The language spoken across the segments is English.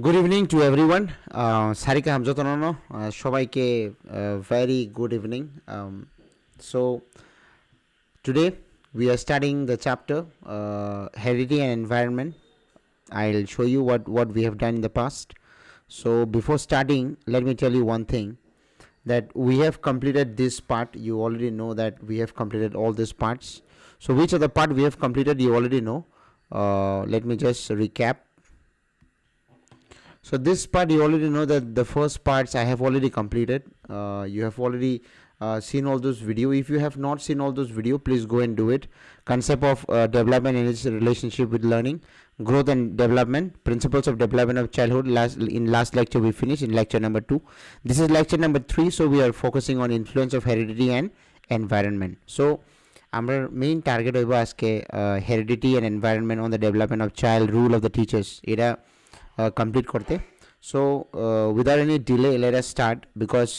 Good evening to everyone. Sarika Hamjatonono, Shobaike, very good evening. So, today we are studying the chapter Heredity and Environment. I'll show you what we have done in the past. So, before starting, let me tell you one thing that we have completed this part. You already know that we have completed all these parts. So, which of the part we have completed, you already know. Let me just recap. So this part you already know that the first parts I have already completed. You have already seen all those video. If you have not seen all those video, please go and do it. Concept of development and its relationship with learning, growth and development, principles of development of childhood. Last lecture we finished in lecture number 2. This is lecture number 3. So we are focusing on influence of heredity and environment. So our main target হইব আজকে heredity and environment on the development of child, rule of the teachers. এটা complete korte. So without any delay, let us start, because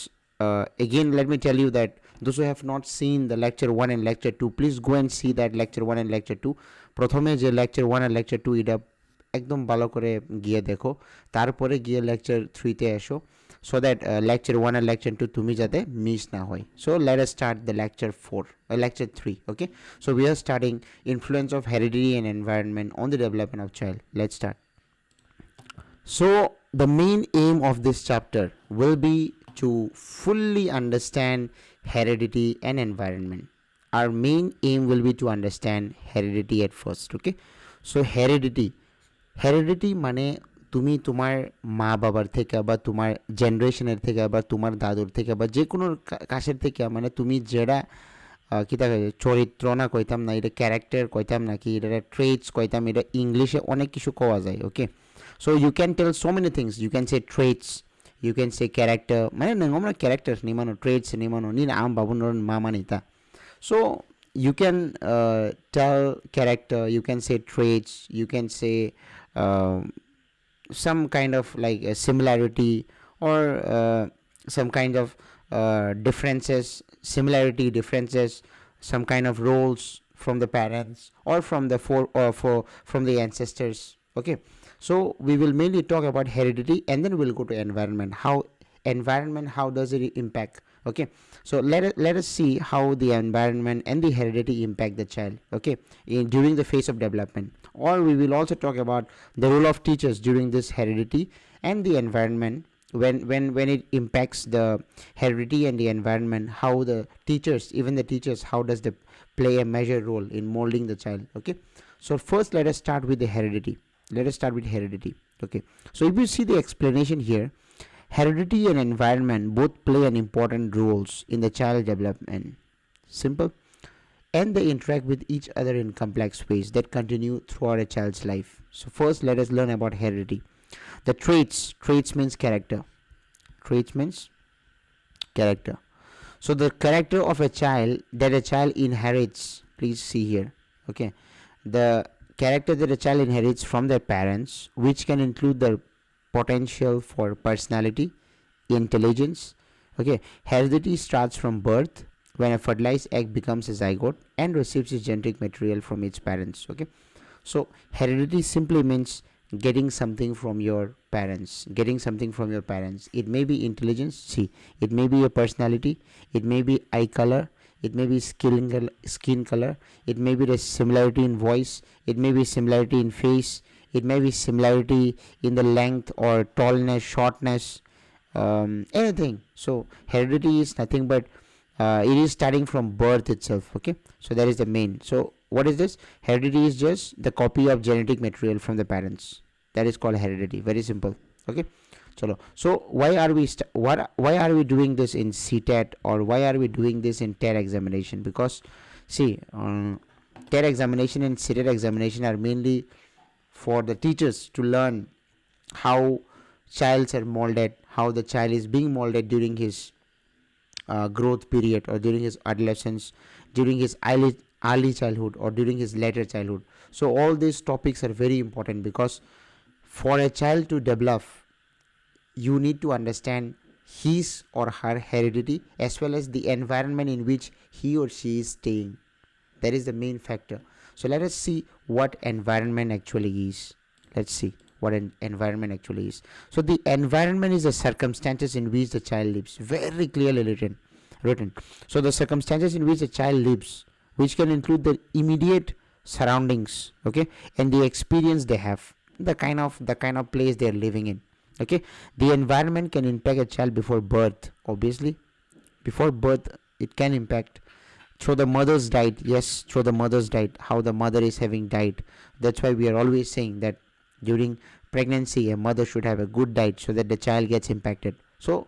again let me tell you that those who have not seen the lecture 1 and lecture 2, please go and see that lecture 1 and lecture 2. প্রথমে যে lecture 1 and lecture 2 এটা একদম ভালো করে গিয়ে দেখো, তারপরে গিয়ে lecture 3 তে এসো, so that lecture 1 and lecture 2 তুমি যাতে মিস না হয়. So let us start the lecture 4, lecture 3. Okay, so we are starting influence of heredity and environment on the development of child. Let's start. So the main aim of this chapter will be to fully understand heredity and environment. Our main aim will be to understand heredity at first. Okay, so heredity মানে তুমি তোমার মা বাবার থেকে বা তোমার জেনারেশনের থেকে বা তোমার দাদুর থেকে বা যে কোনো কাছের থেকে, মানে তুমি যেটা কি থাকে চরিত্র না কইতাম না, এটা ক্যারেক্টার কইতাম নাকি এটা ট্রেটস কইতাম, এটা ইংলিশে অনেক কিছু কোয়া যায়. ওকে, so you can tell so many things. You can say traits, you can say character. মানে আমরা characters ni mano, traits ni mano ni am babun mama nita. So you can tell character, you can say traits, you can say some kind of like a similarity, or some kind of differences, similarity, differences, some kind of roles from the parents or from the from the ancestors. Okay, so we will mainly talk about heredity, and then we'll go to environment. How does it impact? Okay, so let us see how the environment and the heredity impact the child. Okay, during the phase of development. Or we will also talk about the role of teachers during this heredity and the environment, when it impacts the heredity and the environment, how the teachers, even the teachers, how does they play a major role in molding the child. Okay, so first let us start with the heredity. Okay, so if you see the explanation here, heredity and environment both play an important roles in the child development. Simple. And they interact with each other in complex ways that continue throughout a child's life. So first let us learn about heredity. The traits means character. So the character of a child that a child inherits, please see here. Okay, the character that a child inherits from their parents, which can include their potential for personality, intelligence. Okay, heredity starts from birth, when a fertilized egg becomes a zygote and receives its genetic material from its parents. Okay, so heredity simply means getting something from your parents. It may be intelligence, see, it may be a personality, it may be eye color, it may be skin color, it may be the similarity in voice, it may be similarity in face, it may be similarity in the length or tallness, shortness, anything. So heredity is nothing but it is starting from birth itself. Okay, so that is the main. So what is this? Heredity is just the copy of genetic material from the parents. That is called heredity. Very simple. Okay, chalo. So why are we doing this in CTET, or why are we doing this in TET examination? Because see, TET examination and CTET examination are mainly for the teachers to learn how childs are molded, how the child is being molded during his growth period, or during his adolescence, during his early childhood, or during his later childhood. So all these topics are very important, because for a child to develop, you need to understand his or her heredity as well as the environment in which he or she is staying. That is the main factor. So let us see what environment actually is. Let's see what an environment actually is. So the environment is the circumstances in which the child lives, very clearly written. So the circumstances in which the child lives, which can include the immediate surroundings, okay, and the experience they have, the kind of place they are living in, okay. The environment can impact a child before birth. Obviously, before birth it can impact through the mother's diet. Yes, through the mother's diet, how the mother is having diet. That's why we are always saying that during pregnancy a mother should have a good diet so that the child gets impacted. So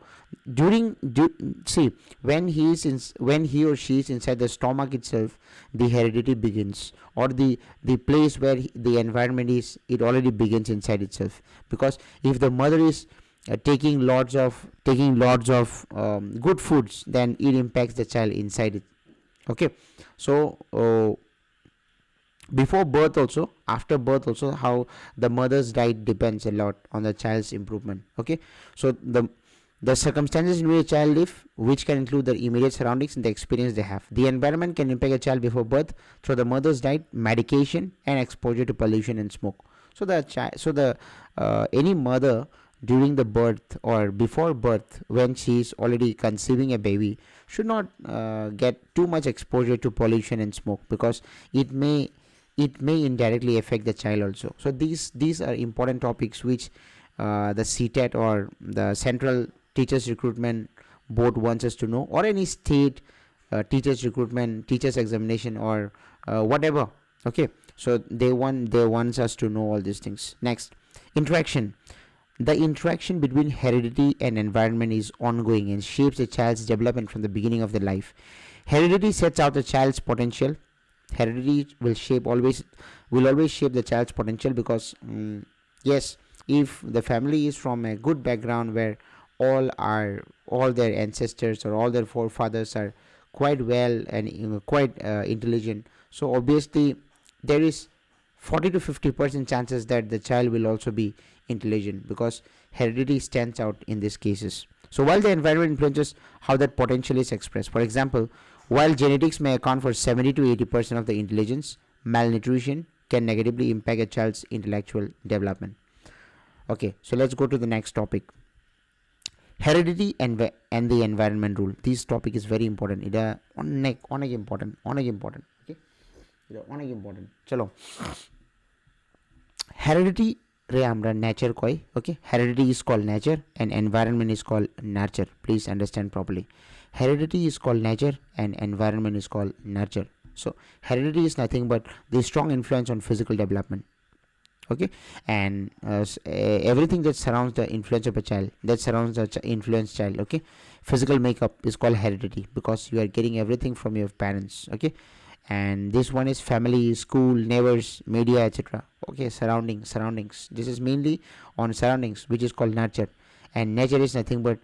see, when he or she is inside the stomach itself, the heredity begins, or the place where the environment is, it already begins inside itself. Because if the mother is taking lots of good foods, then it impacts the child inside it, okay. So before birth also, after birth also, how the mother's diet depends a lot on the child's improvement, okay. So the circumstances in which a child live, which can include the immediate surroundings and the experience they have. The environment can impact a child before birth through the mother's diet, medication, and exposure to pollution and smoke. So any mother during the birth or before birth, when she is already conceiving a baby, should not get too much exposure to pollution and smoke, because it may indirectly affect the child also. So these are important topics which the CTET or the Central Teachers Recruitment Board wants us to know, or any state teachers recruitment, teachers examination, or whatever, okay. So they want us to know all these things. Next, interaction. The interaction between heredity and environment is ongoing and shapes a child's development from the beginning of their life. Heredity sets out the child's potential. Heredity will always shape the child's potential, because yes, if the family is from a good background where all their ancestors or all their forefathers are quite well and quite intelligent, so obviously there is 40 to 50% chances that the child will also be intelligent, because heredity stands out in these cases. So while the environment influences how that potential is expressed, for example, while genetics may account for 70 to 80% of the intelligence, malnutrition can negatively impact a child's intellectual development. Okay, so let's go to the next topic. Heredity and the environment rule. This topic is very important. It is important. Okay, important. Chalo. Heredity nature koi. Okay, heredity is called nature and environment is called nurture. Please understand properly. Heredity is called nature and environment is called nurture. So heredity is nothing but the strong influence on physical development, okay, and everything that surrounds the influence of a child, that surrounds the influence child, okay. Physical makeup is called heredity, because you are getting everything from your parents, okay. And this one is family, school, neighbors, media, etc. Okay, surroundings. This is mainly on surroundings, which is called nurture. And nature is nothing but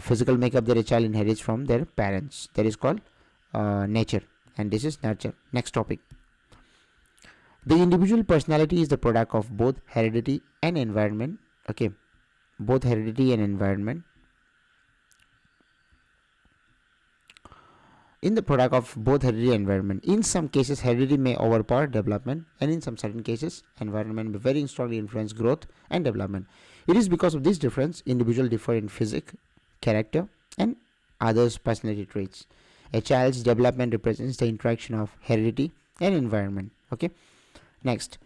physical makeup that a child inherits from their parents. That is called nature, and this is nurture. Next topic. The individual personality is the product of both heredity and environment. Okay, both heredity and environment. In the product of both heredity and environment. In some cases, heredity may overpower development, and in some certain cases, environment may very strongly influence growth and development. It is because of this difference, individuals differ in physique, character, and others' personality traits. A child's development represents the interaction of heredity and environment. Okay. Next,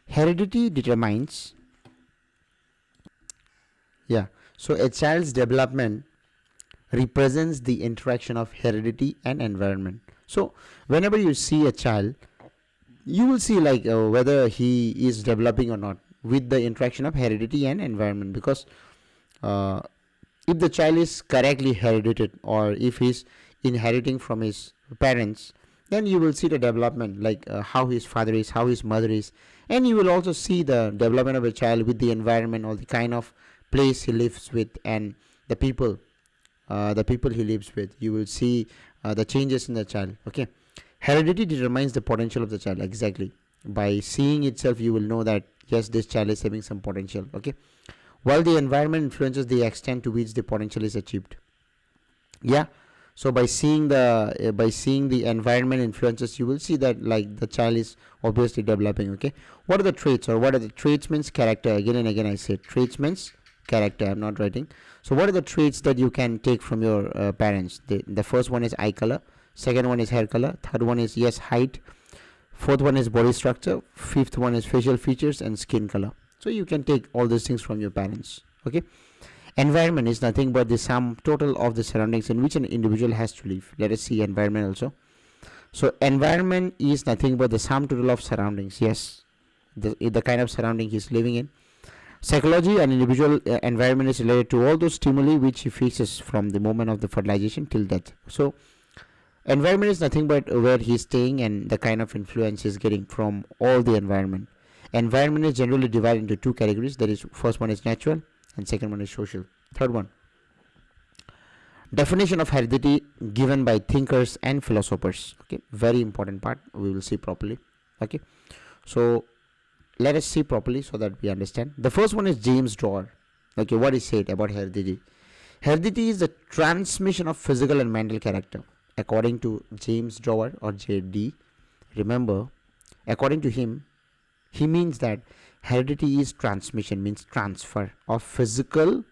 heredity determines. So a child's development represents the interaction of heredity and environment. So whenever you see a child, you will see like whether he is developing or not with the interaction of heredity and environment, because if the child is correctly heredited, or if he's inheriting from his parents, then you will see the development, like how his father is, how his mother is, and you will also see the development of a child with the environment or the kind of place he lives with and the people he lives with. You will see the changes in the child. Okay, heredity determines the potential of the child. Exactly, by seeing itself you will know that yes, this child is having some potential. Okay, while the environment influences the extent to which the potential is achieved. So by seeing the environment influences, you will see that like the child is obviously developing. Okay, what are the traits, or what are the traits means character? Again and again I say traits means character. I'm not writing. So what are the traits that you can take from your parents? The first one is eye color, second one is hair color, third one is yes height, fourth one is body structure, fifth one is facial features and skin color. So you can take all these things from your parents. Okay, environment is nothing but the sum total of the surroundings in which an individual has to live. Let us see environment also. So environment is nothing but the sum total of surroundings. Yes, the kind of surrounding he's living in. Psychology, an individual environment is related to all those stimuli which he faces from the moment of the fertilization till death. So environment is nothing but where he's staying and the kind of influence he's getting from all the environment. Environment is generally divided into two categories. That is, first one is natural and second one is social. Third one, definition of heredity given by thinkers and philosophers. Okay, very important part, we will see properly. Okay, so let us see properly so that we understand. The first one is James Drawer. Okay, what he said about heredity. Heredity is the transmission of physical and mental character. According to James Drawer or JD, remember, according to him, he means that heredity is transmission, means transfer of physical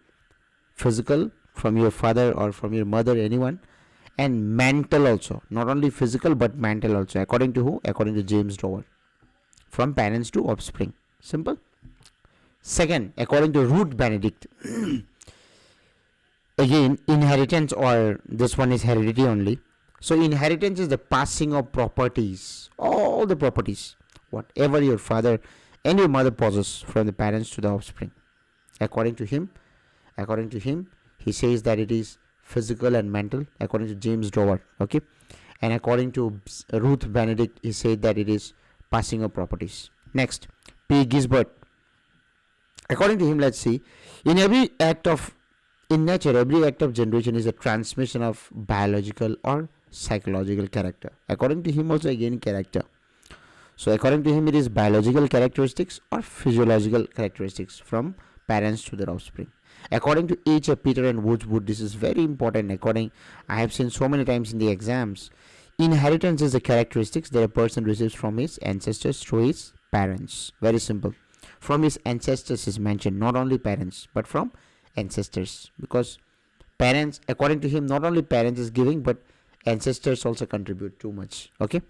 from your father or from your mother, anyone, and mental also, not only physical but mental also. According to who? According to James Drawer, from parents to offspring. Simple. Second, according to Ruth Benedict, again inheritance, or this one is heredity only. So inheritance is the passing of properties, all the properties, whatever your father and your mother possess, from the parents to the offspring. According to him, he says that it is physical and mental, according to James Drawer. Okay, and according to Ruth Benedict, he said that it is passing of properties. Next, P. Gisbert. According to him, let's see, in nature, every act of generation is a transmission of biological or psychological character. According to him also, again character. So according to him, it is biological characteristics or physiological characteristics from parents to their offspring. According to H. Peter and Woodswood, this is very important. I have seen so many times in the exams, inheritance is the characteristics that a person receives from his ancestors through his parents. Very simple. From his ancestors is mentioned, not only parents but from ancestors, because parents, according to him, not only parents is giving but ancestors also contribute too much. Okay,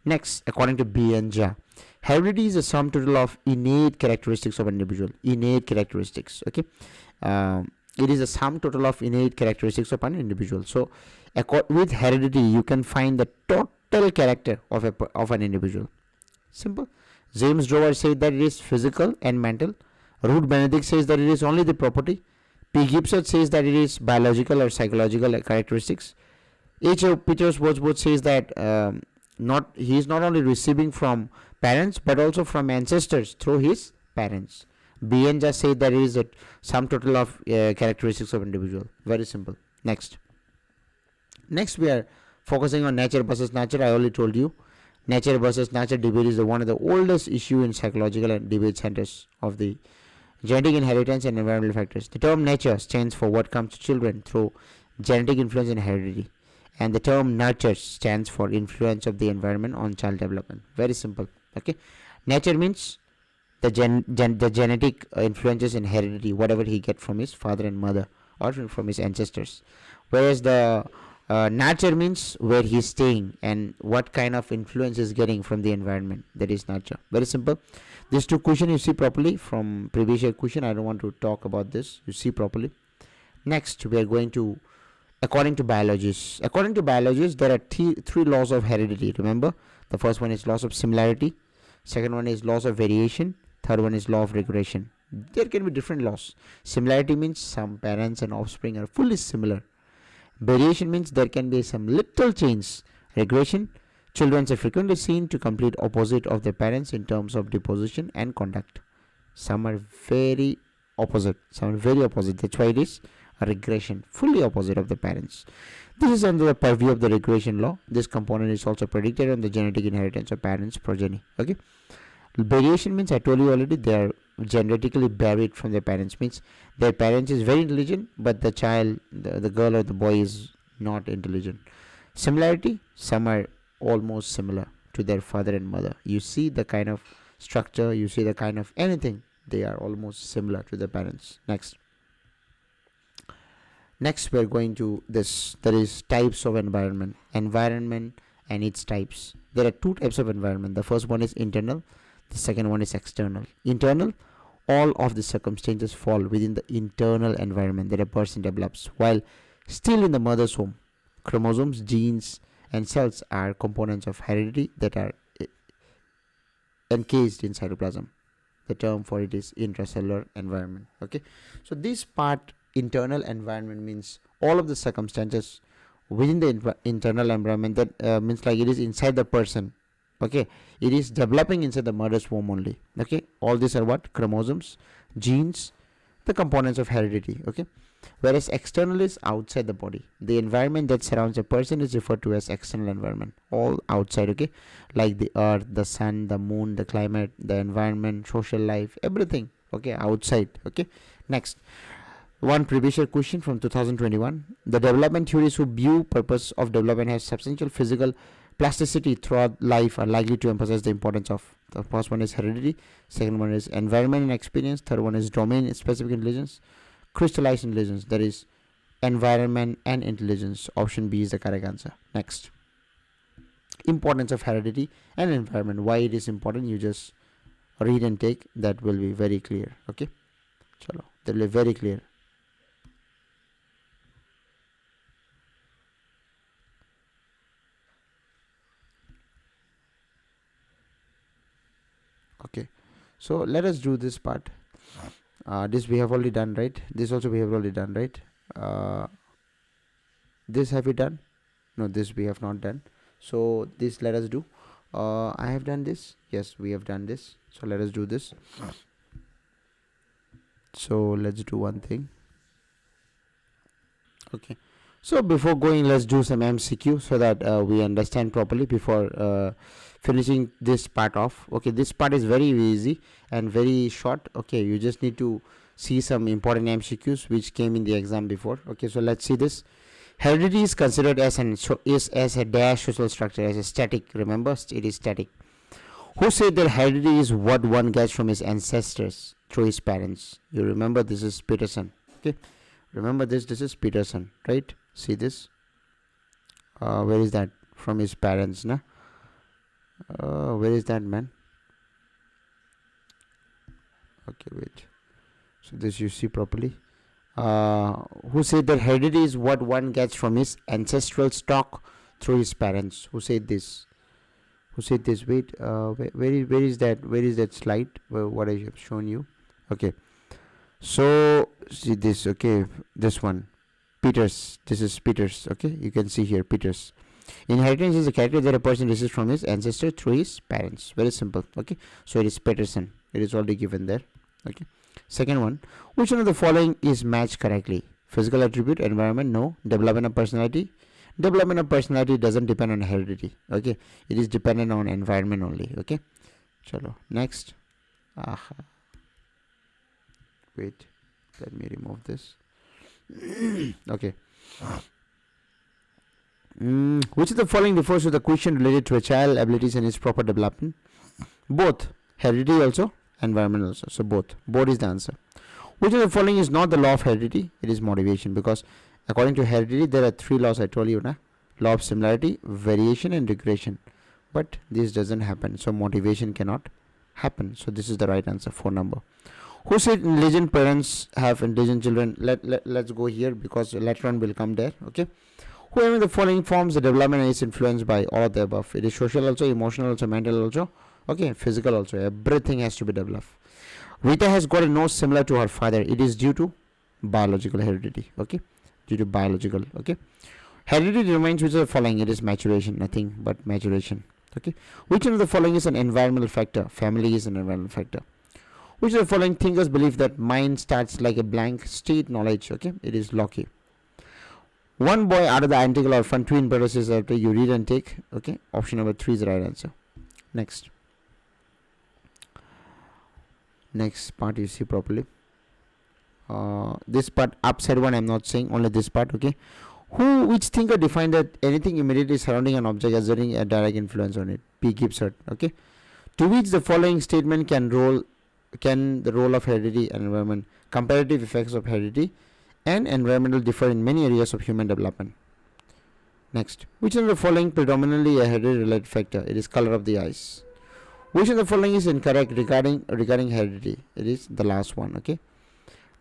next, according to B. and Ja, heredity is a sum total of innate characteristics of an individual. Innate characteristics. Okay, it is a sum total of innate characteristics of an individual. So with heredity you can find the total character of an individual. Simple. James Drawer said that it is physical and mental. Ruth Benedict says that it is only the property. P. Gibson says that it is biological or psychological characteristics. H. Peters Wordsworth says that he is not only receiving from parents but also from ancestors through his parents. B. and just said that it is a sum total of characteristics of individual. Very simple. Next we are focusing on nature versus nurture. I already told you, nature versus nurture debate is one of the oldest issue in psychological and debate centers of the genetic inheritance and environmental factors. The term nature stands for what comes to children through genetic influence and heredity, and the term nurture stands for influence of the environment on child development. Very simple. Okay, nature means the genetic influences and heredity, whatever he get from his father and mother or from his ancestors, whereas the nurture means where he is staying and what kind of influence is getting from the environment. That is nurture. Very simple. These two questions you see properly from previous year question. I don't want to talk about this. You see properly. Next we are going to, according to biologists, there are three laws of heredity. Remember, the first one is laws of similarity, second one is laws of variation, third one is law of regression. There can be different laws. Similarity means some parents and offspring are fully similar. Variation means there can be some little change. Regression, children are frequently seen to complete opposite of their parents in terms of disposition and conduct. Some are very opposite. That's why it is a regression, fully opposite of the parents. This is under the purview of the regression law. This component is also predicted on the genetic inheritance of parents' progeny. Okay. Variation means, I told you already, they are genetically buried from their parents. Means their parents is very intelligent, but the child, the girl or the boy is not intelligent. Similarity, some are almost similar to their father and mother. You see the kind of structure, you see the kind of anything, they are almost similar to their parents. Next we're going to this, that is types of environment and its types. There are two types of environment. The first one is internal, the second one is external. Internal, all of the circumstances fall within the internal environment that a person develops while still in the mother's home. Chromosomes, genes, and cells are components of heredity that are encased in cytoplasm. The term for it is intracellular environment. Okay, so this part, internal environment, means all of the circumstances within the internal environment, that means like it is inside the person. Okay, it is developing inside the mother's womb only. Okay, all these are what? Chromosomes, genes, the components of heredity. Okay, whereas external is outside the body. The environment that surrounds a person is referred to as external environment, all outside. Okay, like the earth, the sun, the moon, the climate, the environment, social life, everything. Okay, outside. Okay, next one previous year question from 2021. The development theories who view purpose of development has substantial physical plasticity throughout life are likely to emphasize the importance of. The first one is heredity, second one is environment and experience, third one is domain specific intelligence, crystallized intelligence, that is environment and intelligence. Option B is the correct answer. Next, importance of heredity and environment, why it is important, you just read and take, that will be very clear. Okay, chalo, that will be very clear. Okay, so let us do this part. This we have already done, right? This also we have already done, right? This have we done? No, this we have not done. So this let us do. I have done this. Yes, we have done this. So let us do this. So let's do one thing. Okay, so before going, let's do some MCQ so that we understand properly before finishing this part off. Okay, this part is very easy and very short. Okay, you just need to see some important MCQs which came in the exam before. Okay, so let's see this. Heredity is considered as a dash social structure, as a static. Remember, it is static. Who said that heredity is what one gets from his ancestors through his parents? You remember, this is Peterson. Okay, remember this is Peterson, right? See this, where is that? From his parents, na? Where is that, man? Okay, wait, so this you see properly. Who said that heredity is what one gets from his ancestral stock through his parents? Who said this? Wait, where is that slide what I have shown you? Okay, so see this. Okay, this one, Peters. This is Peters. Okay, you can see here, Peters. Inheritance is a character that a person receives from his ancestor through his parents. Very simple. Okay, so it is Peterson. It is already given there. Okay, second one, which one of the following is matched correctly? Physical attribute, environment, no. Development of personality. Development of personality doesn't depend on heredity. Okay, it is dependent on environment only. Okay, chalo, next. Wait, let me remove this. Okay, which of the following refers to the question related to a child abilities and its proper development? Both. Heredity also, environment also. So both is the answer. Which of the following is not the law of heredity? It is motivation, because according to heredity there are three laws I told you, na? Law of similarity, variation, and regression. But this doesn't happen, so motivation cannot happen. So this is the right answer, 4 number. Who said intelligent parents have intelligent children? Let's go here because later on will come there. Okay, whoever the following forms the development is influenced by all of the above. It is social also, emotional also, mental also. Okay, physical also. Everything has to be developed. Vita has got a nose similar to her father. It is due to biological heredity. Okay, due to biological. Okay, heredity remains which of the following? It is maturation, nothing but maturation. Okay, which one of the following is an environmental factor? Family is an environmental factor. Which of the following thinkers believe that mind starts like a blank state knowledge? Okay, it is Locke. One boy out of the identical orphan twin brothers is after you read and take. Okay, option number 3 is the right answer. Next part you see properly. This part upside one I'm not saying, only this part. Okay, Which thinker defined that anything immediately surrounding an object exerting a direct influence on it? P. Gibbs. Okay. To which the following statement can the role of heredity and environment, comparative effects of heredity and environmental differ in many areas of human development. Next, which of the following predominantly a heredity related factor? It is color of the eyes. Which of the following is incorrect regarding heredity? It is the last one. Okay.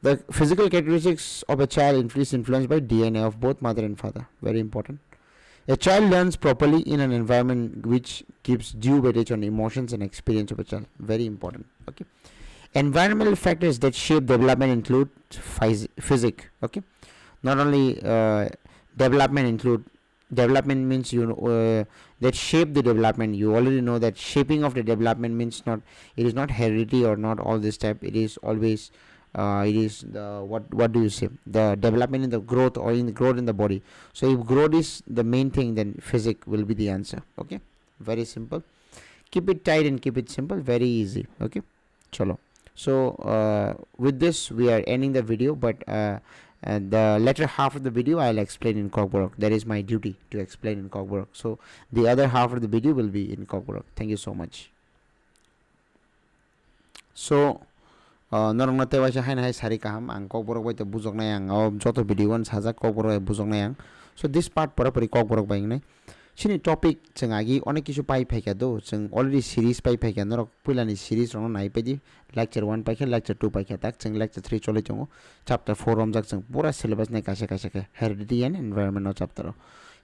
The physical characteristics of a child is influenced by DNA of both mother and father. Very important. A child learns properly in an environment which gives due weightage on emotions and experience of a child. Very important. Okay. Environmental factors that shape development include physics. Okay. Not only development means that shape the development. You already know that shaping of the development means it is not heredity or not all this type. It is always it is the what do you say, the development in the growth or in the growth in the body. So if growth is the main thing, then physics will be the answer. Okay, very simple. Keep it tight and keep it simple. Very easy. Okay, chalo. So with this we are ending the video, but the latter half of the video I'll explain in Cockburg. That is my duty to explain in Cockburg. So the other half of the video will be in Cockburg. Thank you so much. So norong nate wa hain hai sari kaham ang Cockburg bai te bujok nai ang joto video one saja Cockburg bai bujok nai ang. So this part pora pori Cockburg bai nai sini topic जों आगे अनेक किछु पाइ फाइका दो जों already series पाइ फाइका नरक पहिलानि series रनो नाइ पाइदि lecture 1 Paika lecture 2 Paika तक जों लेक्चर 3 चले जों चैप्टर 4 रम जाक जों पूरा सिलेबस नै कासे कासे के हेरिडिटी एन्ड एनवायरनमेन्ट चैप्टर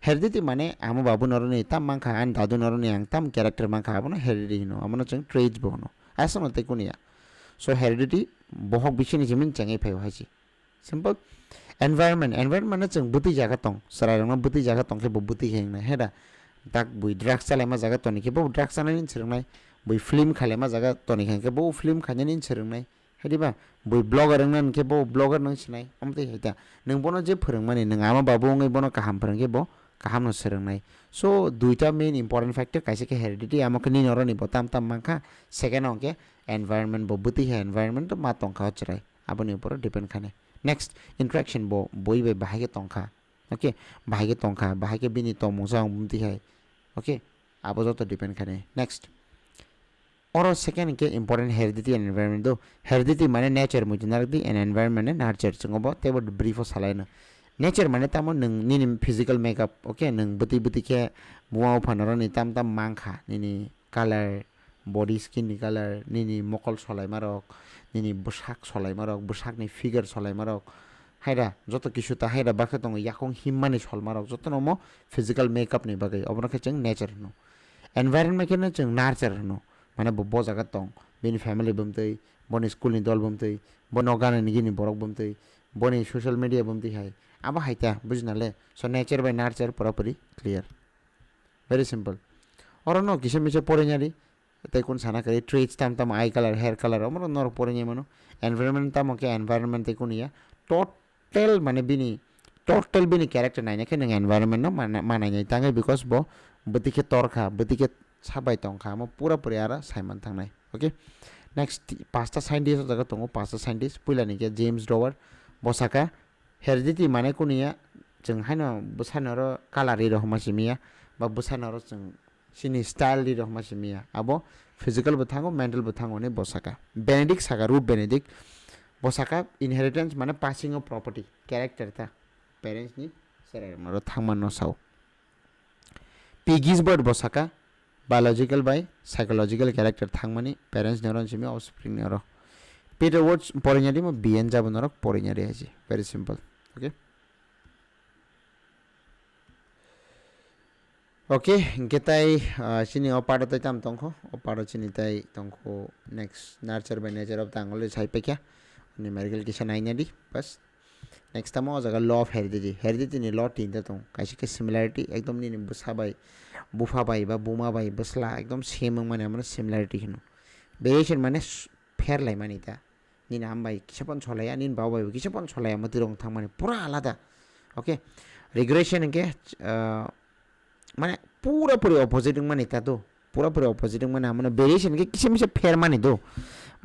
हेरिडिटी माने आमो बाबु नरने ताम मांखा आन दादु नरने आं ताम क्यारेक्टर मांखा आबो न हेरिडिटी नो आमनो जों ट्रेड्स बनो आसा नते कुनिया सो हेरिडिटी बहक बिसिनि जमिन चंगै फाइ हाइसि सिम्पल environment जों बुति जागा तंग सरायरंना बुति जागा तंग के बुति हेंना हेदा दाक बुइ ड्रग्स चालायमा जागा तनि के बो ड्रग्स चालायनि सोरंनाय बुइ फिल्म खालायमा जागा तनि के बो फिल्म खानायनि सोरंनाय हेदिबा बुइ ब्लॉगर रंना के बो ब्लॉगर नों सिनाय अमते हेदा नों बनो जे फोरोंमाने नों आमा बाबु ngै बनो काहाम फोरों के बो काहाम न सोरंनाय सो दुइटा मेन इंपोर्टेंट फैक्टर काइसे के हेरिडिटी आमके नि नरनि बताम ताम मांखा सेकेंड अंके एनवायरनमेंट बो बुति हे एनवायरनमेंट तो मा तंखा चराय आबनि ऊपर डिपेंड खाने नेक्स्ट इंटरेक्शन बो बयबे बाहागे तंखा ओके बाहागे तंखा बाहागे बिनि तमोसा बुमति है ओके आबो जतो डिपेंड खाने नेक्स्ट और सेकेंड के इंपोर्टेंट हेरिडिटी एंड एनवायरनमेंट दो हेरिडिटी माने नेचर मुजनारदि एंड एनवायरनमेंट ने नार्चर जोंबो तेबो ब्रीफ सालायनो नेचर माने तामो नों निनि फिजिकल मेकअप ओके नों बुति बुति के मुआव फानरनि ताम ताम मांखा निनि कलर बडी स्किन नि कलर निनि मकल सलाय मारक निनि बसाक सलाय मारक बसाकनि फिगर सलाय मारक हायरा जतो किछु ता हायरा बाखा दङ याखं हिममानि सल मारक जतो नमो फिजिकल मेकअप नि बागै अबनखे जों नेचर नो एनवायरनमेंट के जों नार्चर नो माने बो जागा दं बेनि फेमिली बमतै बनि स्कुल नि दल बमतै बनो गाननि गिनि बरक बमतै बनि सोशल मीडिया बमतै हाय आबा हायता बुझनाले so nature by nurture properly clear very simple और नो किसे मिसे परे냐리 तै कोन साना करे ट्रेड्स ताम ताम आई कलर हेयर कलर अमरो नर परेnya मनो एनवायरनमेंट ताम के एनवायरनमेंट तै कोनिया टोटल माने बिनि टोटल बिनि कैरेक्टर नायना के नों एनवायरनमेंट न मानाय तांगे बिकॉज बो बतिके तोरखा बतिके साबाय तंखा म पूरा पूरा आरा साइमन थांनाय ओके नेक्स्ट पांचटा साइंटिस्ट जगह दङ पांचटा साइंटिस्ट पहिलानि के जेम्स डवर बसाका हेरिडिटी माने कोनिया जों हायनो बसानर कालारि रहमासिमिया बा बसानर जों सिनि स्टाइल दि रहमासिमिया आबो फिजिकल बथांगो मेंटल बथांगो ने बसाका बेनेडिक्ट सागा रूप बेनेडिक्ट बसाका इनहेरिटेंस माने पासिंग ऑफ प्रॉपर्टी कैरेक्टर था पेरेंट्स नि सराय मरो थांमान न साव पिगिसबर्ड बसाका बायोलॉजिकल बाय साइकोलॉजिकल कैरेक्टर थांमानि पेरेंट्स नेरन सिमी ऑफस्प्रिंग नेरो पीटर वर्ड्स परे냐리 म बिएन जाबो नरक परे냐리 आजि वेरी सिंपल ओके ओके गेताई सिनि अपाडो तै ताम तंखो अपाडो सिनि तै तंखो next nurture by nature of तांगले साइपेक्या न्यूमेरिकल किसा नाइनाडी बस नेक्स्ट टाइम जगह लॉ ऑफ हेरिडिटी नि लॉ तीन दं काइसे के सिमिलरिटी एकदम नि बुसाबाय बुफाबाय बा बुमाबाय बसला एकदम सेम माने हमर सिमिलरिटी हिनो वेरिएशन माने फेरलाय माने ता नि नाम बाय किसपन छलाया नि बावबाय किसपन छलाया मतिरं थां माने पूरा आलादा ओके रिग्रेशन के माने पूरा पूरा अपोजिट माने ता तो पूरा पूरा अपोजिट माने हमर वेरिएशन के किसे मिसे फेर माने दो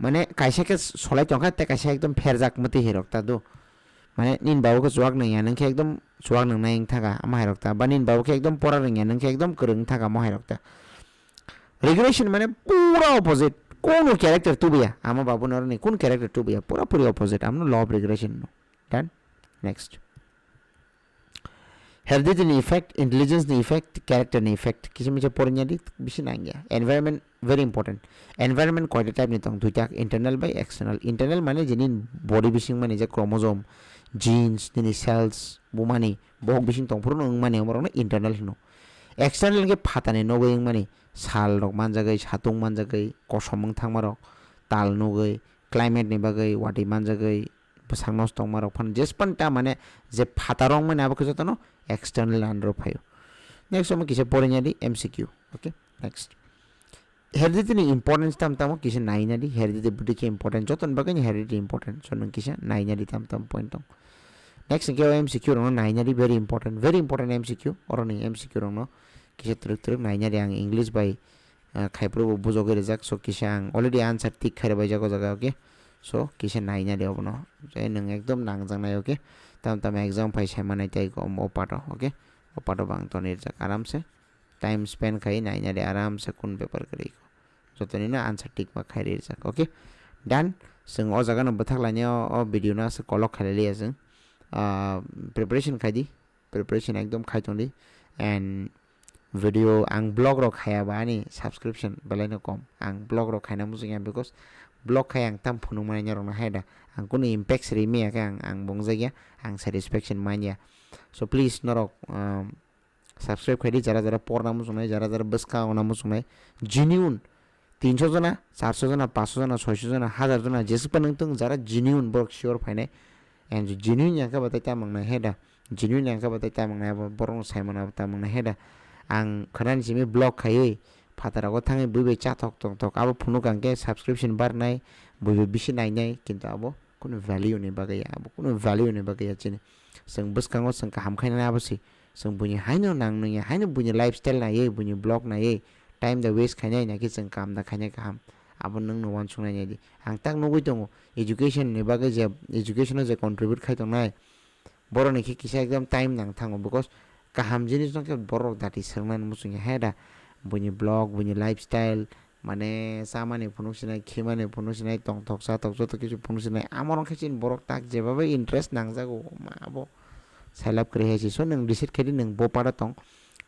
माने काइसे के सलाय तंखा ते काइसे एकदम फेर जाक मति हेरकता दो माने निन बाबुखौ जुवाक नङा नोंखौ एकदम जुवाक नोंनाय थागा आमा हायरकता बा निन बाबुखौ एकदम परा रोङा नोंखौ एकदम गोरों थागा मा हायरकता रेगुलेशन माने पूरा ऑपोजिट कोनो कैरेक्टर तू भैया आमा बाबू नर नहीं कौन कैरेक्टर तू भैया पूरा पूरी ऑपोजिट हम लॉ ऑफ रेगुलेशन नो डन नेक्स्ट हेरिडिटी नि इफेक्ट इंटेलिजेंस नि इफेक्ट कैरेक्टर नि इफेक्ट किसी में जो पढ़ने दी बिशी ना गया environment very important environment quality type नहीं तो दुईटा इंटरनल बाय एक्सटर्नल इंटरनल माने जिनिन बॉडी बिशिंग माने जे क्रोमोसोम जीन्स निनी सेल्स वो माने बहुत बिशिंग तो पुरो नंग माने हमारा ना इंटरनल नो एक्सटर्नल के फाता ने नो गई माने साल रok manjagai satung manjagai kosomong thangmarok tal nugoi climate ni bagai wati manjagai besangnos tongmarok phan jespanta mane je phatarong mane abo kisa tono external under phayo next omo kise porenya di mcq okay next heredity ni importance tam tam kise naina di heredity budi ke important joton bagai ni heredity important so nang kise naina di tam tam point tong next ke mcq rong naina di very important mcq or ni mcq rong no किसे trick Naina रे आं English by खाइप्रो बुझोगे रेजाक सो किसे आं already answer tick खारे bye जागो जगह okay so किसे नाइना रे अबनो जे नों एकदम नांजांनाय ओके तम तम एग्जाम फाइसा माने ताइ को ओपाटो ओके ओपाटो बांग तो निरजाक आराम से टाइम स्पेंड खाइ नाइना रे आराम से कुन पेपर करै को जतनि ना आंसर टिक मा खाइ रेजाक ओके डन जों अ जगह न बथाक लाने अ भिडियो ना से कलक खाइले जों प्रिपरेशन खाइदि प्रिपरेशन एकदम खाइतोंदि end video ang blog ro khaya ba ni subscription balai no kom ang blog ro khaina musinga because blog khay ang tam phunu mai nyarong na haida ang kuni impact sri me ka ang bongjagya ang satisfaction mania so please norok subscribe khadi jara jara porna musunai jara jara baska ona musunai genuine 300 jana 400 jana 500 jana 600 jana 1000 jana jespa nang tung jara genuine work sure phainai and genuine yang ka batai ta mangna haida genuine yang ka batai ta mangna borong saimana ta mangna haida ang khanan simi blog khai phatara ko thangai buibe cha thok thok thok abo phunu kangke subscription bar nai buibe bisi nai nai kintu abo kono value ni bagai abo kono value ni bagai chini sing buskango sing ka ham khaina abosi sing bunyi haino nang nung haino bunyi lifestyle na ye bunyi blog na ye time the waste khaina na ki sing kam na khaina ka ham abo nung no wan sungai ni ang tak no goi tongo education ni bagai je education je contribute khai tong nai boro ni ki kisa exam time nang thango because kaham jinis nang ke borok dati serman musunya heda bunyi blog bunyi lifestyle mane samane phunu sinai khimane phunu sinai tong thok sa tok joto kichu phunu sinai amorong khachin borok tak jebabe interest nang jago ma abo selap kre hechi so nang decide khedi nang bo pada tong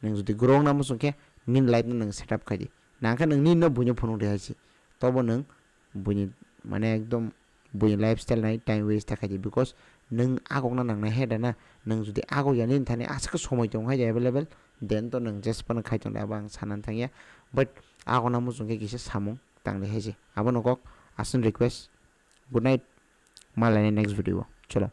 nang jodi grong na musungke nin life nang setup khadi nangka nang nin no bunyi phunu de hechi tobo nang bunyi mane ekdom bunyi lifestyle nai time waste thakadi because nang agok na nang na heda na nang jodi ago yanin thane aska somoi tong hai available then to nang just pan khai tong da bang sanan thangya but ago na mu jungke kise samung tang le heje abo nokok asun request good night malane next video chalo